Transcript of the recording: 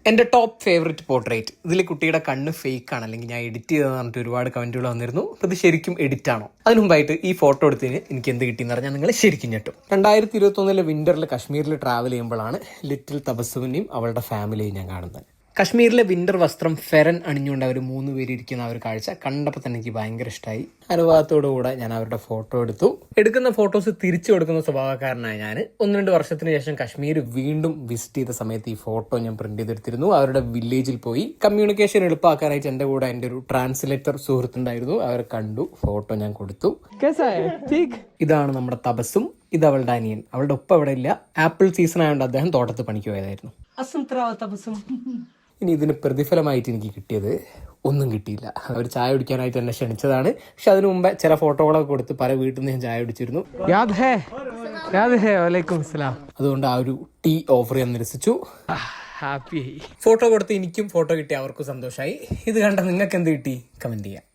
എൻ്റെ top favourite portrait. ഇതിൽ കുട്ടിയുടെ കണ്ണ് ഫേക്ക് ആണ്, അല്ലെങ്കിൽ ഞാൻ എഡിറ്റ് ചെയ്തതെന്ന് പറഞ്ഞിട്ട് ഒരുപാട് കമൻറ്റുകൾ വന്നിരുന്നു. അപ്പോൾ ഇത് ശരിക്കും എഡിറ്റ് ആണോ? അതിന് മുമ്പായിട്ട് ഈ ഫോട്ടോ എടുത്തതിന് എനിക്ക് എന്ത് കിട്ടിയെന്ന് പറഞ്ഞാൽ നിങ്ങൾ ശരിക്കും ഞെട്ടും. 2021 വിന്ററിൽ കശ്മീരിൽ ട്രാവൽ ചെയ്യുമ്പോഴാണ് ലിറ്റിൽ തപസ്സുവിനെയും അവളുടെ ഫാമിലിയെയും ഞാൻ കാണുന്നത്. കശ്മീരിലെ വിന്റർ വസ്ത്രം ഫെറൻ അണിഞ്ഞുകൊണ്ട് അവർ 3 പേര് ഇരിക്കുന്ന ആ ഒരു കാഴ്ച കണ്ടപ്പോൾ തന്നെ എനിക്ക് ഭയങ്കര ഇഷ്ടമായി. അനുഭവത്തോടുകൂടെ ഞാൻ അവരുടെ ഫോട്ടോ എടുത്തു. എടുക്കുന്ന ഫോട്ടോസ് തിരിച്ചു കൊടുക്കുന്ന സ്വഭാവക്കാരനായ ഞാൻ 1-2 വർഷത്തിന് ശേഷം കശ്മീർ വീണ്ടും വിസിറ്റ് ചെയ്ത സമയത്ത് ഈ ഫോട്ടോ ഞാൻ പ്രിന്റ് ചെയ്തെടുത്തിരുന്നു. അവരുടെ വില്ലേജിൽ പോയി കമ്മ്യൂണിക്കേഷൻ എളുപ്പമാക്കാനായിട്ട് എൻ്റെ കൂടെ എൻ്റെ ഒരു ട്രാൻസ്ലേറ്റർ സുഹൃത്തുണ്ടായിരുന്നു. അവർ കണ്ടു, ഫോട്ടോ ഞാൻ കൊടുത്തു. ഇതാണ് നമ്മുടെ തപസ്സും, ഇത് അവളുടെ അനിയൻ. അവളുടെ ഒപ്പം അവിടെ ഇല്ല, ആപ്പിൾ സീസൺ ആയതുകൊണ്ട് അദ്ദേഹം തോട്ടത്ത് പണിക്ക് പോയതായിരുന്നു. ഇനി ഇതിന് പ്രതിഫലമായിട്ട് എനിക്ക് കിട്ടിയത് ഒന്നും കിട്ടിയില്ല. അവർ ചായ കുടിക്കാനായിട്ട് എന്നെ ക്ഷണിച്ചതാണ്. പക്ഷെ അതിനു മുമ്പേ ചില ഫോട്ടോകളൊക്കെ കൊടുത്ത് പല വീട്ടിൽ നിന്ന് ഞാൻ ചായ കുടിച്ചിരുന്നു. അതുകൊണ്ട് ആ ഒരു ടീ ഓഫർ ഞാൻ നിരസിച്ചു. ഹാപ്പി ഫോട്ടോ കൊടുത്ത് എനിക്കും ഫോട്ടോ കിട്ടി, അവർക്കും സന്തോഷമായി. ഇത് കണ്ട നിങ്ങൾക്ക് എന്ത് കിട്ടി? കമന്റ് ചെയ്യാം.